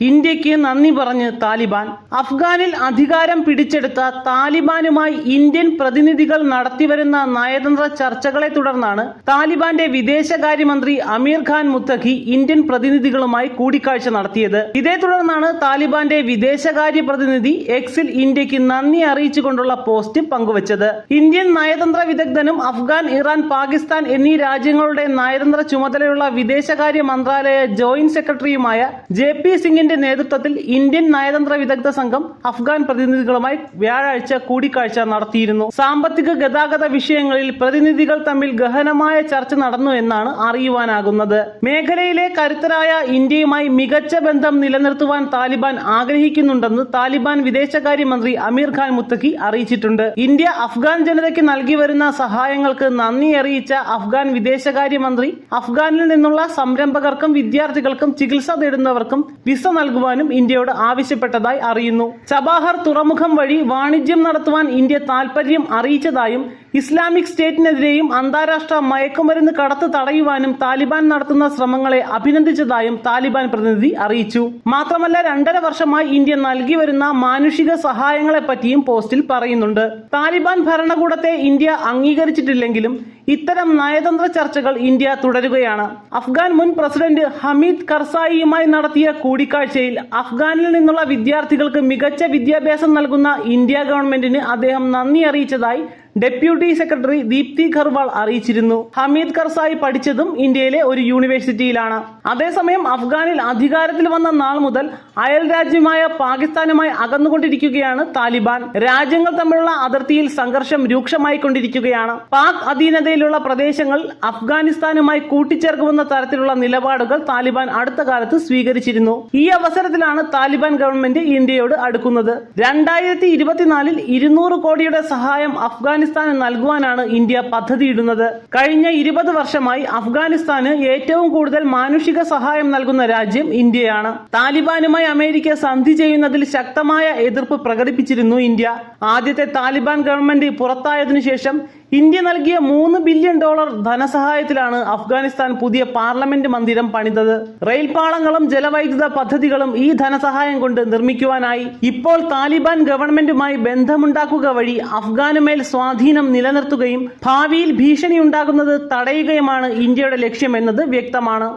ഇന്ത്യക്ക് നന്ദി പറഞ്ഞ് താലിബാൻ. അഫ്ഗാനിൽ അധികാരം പിടിച്ചെടുത്ത താലിബാനുമായി ഇന്ത്യൻ പ്രതിനിധികൾ നടത്തിവരുന്ന നയതന്ത്ര ചർച്ചകളെ തുടർന്നാണ് താലിബാന്റെ വിദേശകാര്യമന്ത്രി അമീർ ഖാൻ മുത്തഖി ഇന്ത്യൻ പ്രതിനിധികളുമായി കൂടിക്കാഴ്ച നടത്തിയത്. ഇതേ തുടർന്നാണ് താലിബാന്റെ വിദേശകാര്യ പ്രതിനിധി എക്സിൽ ഇന്ത്യക്ക് നന്ദി അറിയിച്ചുകൊണ്ടുള്ള പോസ്റ്റ് പങ്കുവച്ചത്. ഇന്ത്യൻ നയതന്ത്ര വിദഗ്ധനും അഫ്ഗാൻ, ഇറാൻ, പാകിസ്ഥാൻ എന്നീ രാജ്യങ്ങളുടെ നയതന്ത്ര ചുമതലയുള്ള വിദേശകാര്യ മന്ത്രാലയ ജോയിന്റ് സെക്രട്ടറിയുമായ JP സിംഗിന്റെ നേതൃത്വത്തിൽ ഇന്ത്യൻ നയതന്ത്ര വിദഗ്ധ സംഘം അഫ്ഗാൻ പ്രതിനിധികളുമായി വ്യാഴാഴ്ച കൂടിക്കാഴ്ച നടത്തിയിരുന്നു. സാമ്പത്തിക, ഗതാഗത വിഷയങ്ങളിൽ പ്രതിനിധികൾ തമ്മിൽ ഗഹനമായ ചർച്ച നടന്നു എന്നാണ് അറിയുവാനാകുന്നത്. മേഖലയിലെ കരുത്തരായ ഇന്ത്യയുമായി മികച്ച ബന്ധം നിലനിർത്തുവാൻ താലിബാൻ ആഗ്രഹിക്കുന്നുണ്ടെന്ന് താലിബാൻ വിദേശകാര്യമന്ത്രി അമീർ ഖാൻ മുത്തഖി അറിയിച്ചിട്ടുണ്ട്. ഇന്ത്യ അഫ്ഗാൻ ജനതയ്ക്ക് നൽകി വരുന്ന സഹായങ്ങൾക്ക് നന്ദി അറിയിച്ച അഫ്ഗാൻ വിദേശകാര്യമന്ത്രി അഫ്ഗാനിൽ നിന്നുള്ള സംരംഭകർക്കും വിദ്യാർത്ഥികൾക്കും ചികിത്സ തേടുന്നവർക്കും വിസ നൽകുവാനും ഇന്ത്യയോട് ആവശ്യപ്പെട്ടതായി അറിയുന്നു. ചബാഹർ തുറമുഖം വഴി വാണിജ്യം നടത്തുവാൻ ഇന്ത്യ താൽപര്യം അറിയിച്ചതായും ഇസ്ലാമിക് സ്റ്റേറ്റിനെതിരെയും അന്താരാഷ്ട്ര മയക്കുമരുന്ന് കടത്ത് തടയുവാനും താലിബാൻ നടത്തുന്ന ശ്രമങ്ങളെ അഭിനന്ദിച്ചതായും താലിബാൻ പ്രതിനിധി അറിയിച്ചു. മാത്രമല്ല 2.5 വർഷമായി ഇന്ത്യ നൽകി വരുന്ന മാനുഷിക സഹായങ്ങളെപ്പറ്റിയും പോസ്റ്റിൽ പറയുന്നുണ്ട്. താലിബാൻ ഭരണകൂടത്തെ ഇന്ത്യ അംഗീകരിച്ചിട്ടില്ലെങ്കിലും ഇത്തരം നയതന്ത്ര ചർച്ചകൾ ഇന്ത്യ തുടരുകയാണ്. അഫ്ഗാൻ മുൻ പ്രസിഡന്റ് ഹമീദ് കർസായിയുമായി നടത്തിയ കൂടിക്കാഴ്ചയിൽ അഫ്ഗാനിൽ നിന്നുള്ള വിദ്യാർത്ഥികൾക്ക് മികച്ച വിദ്യാഭ്യാസം നൽകുന്ന ഇന്ത്യ ഗവൺമെന്റിന് അദ്ദേഹം നന്ദി അറിയിച്ചതായി ഡെപ്യൂട്ടി സെക്രട്ടറി ദീപ്തി ഖർവാൾ അറിയിച്ചിരുന്നു. ഹമീദ് കർസായി പഠിച്ചതും ഇന്ത്യയിലെ ഒരു യൂണിവേഴ്സിറ്റിയിലാണ്. അതേസമയം അഫ്ഗാനിൽ അധികാരത്തിൽ വന്ന നാൾ മുതൽ അയൽ രാജ്യമായ പാകിസ്ഥാനുമായി അകന്നുകൊണ്ടിരിക്കുകയാണ് താലിബാൻ. രാജ്യങ്ങൾ തമ്മിലുള്ള അതിർത്തിയിൽ സംഘർഷം രൂക്ഷമായിക്കൊണ്ടിരിക്കുകയാണ്. പാക് അധീനതയിലുള്ള പ്രദേശങ്ങൾ അഫ്ഗാനിസ്ഥാനുമായി കൂട്ടിച്ചേർക്കുമെന്ന തരത്തിലുള്ള നിലപാടുകൾ താലിബാൻ അടുത്ത കാലത്ത് സ്വീകരിച്ചിരുന്നു. ഈ അവസരത്തിലാണ് താലിബാൻ ഗവൺമെന്റ് ഇന്ത്യയോട് അടുക്കുന്നത്. 2024 200 കോടിയുടെ സഹായം അഫ്ഗാനിസ്ഥാന് നൽകുവാനാണ് ഇന്ത്യ പദ്ധതിയിടുന്നത്. കഴിഞ്ഞ 20 വർഷമായി അഫ്ഗാനിസ്ഥാന് ഏറ്റവും കൂടുതൽ മാനുഷിക സഹായം നൽകുന്ന രാജ്യം ഇന്ത്യയാണ്. താലിബാനുമായി അമേരിക്ക സന്ധി ചെയ്യുന്നതിൽ ശക്തമായ എതിർപ്പ് പ്രകടിപ്പിച്ചിരുന്നു ഇന്ത്യ. ആദ്യത്തെ താലിബാൻ ഗവൺമെന്റ് പുറത്തായതിനു ശേഷം ഇന്ത്യ നൽകിയ $3 ബില്യൺ ധനസഹായത്തിലാണ് അഫ്ഗാനിസ്ഥാൻ പുതിയ പാർലമെന്റ് മന്ദിരം പണിതത്. റെയിൽ പാളങ്ങളും ജലവൈദ്യുത പദ്ധതികളും ഈ ധനസഹായം കൊണ്ട് നിർമ്മിക്കുവാനായി. ഇപ്പോൾ താലിബാൻ ഗവൺമെന്റുമായി ബന്ധമുണ്ടാക്കുക വഴി അഫ്ഗാനുമേൽ സ്വാധീനം നിലനിർത്തുകയും ഭാവിയിൽ ഭീഷണിയുണ്ടാകുന്നത് തടയുകയുമാണ് ഇന്ത്യയുടെ ലക്ഷ്യമെന്നത് വ്യക്തമാണ്.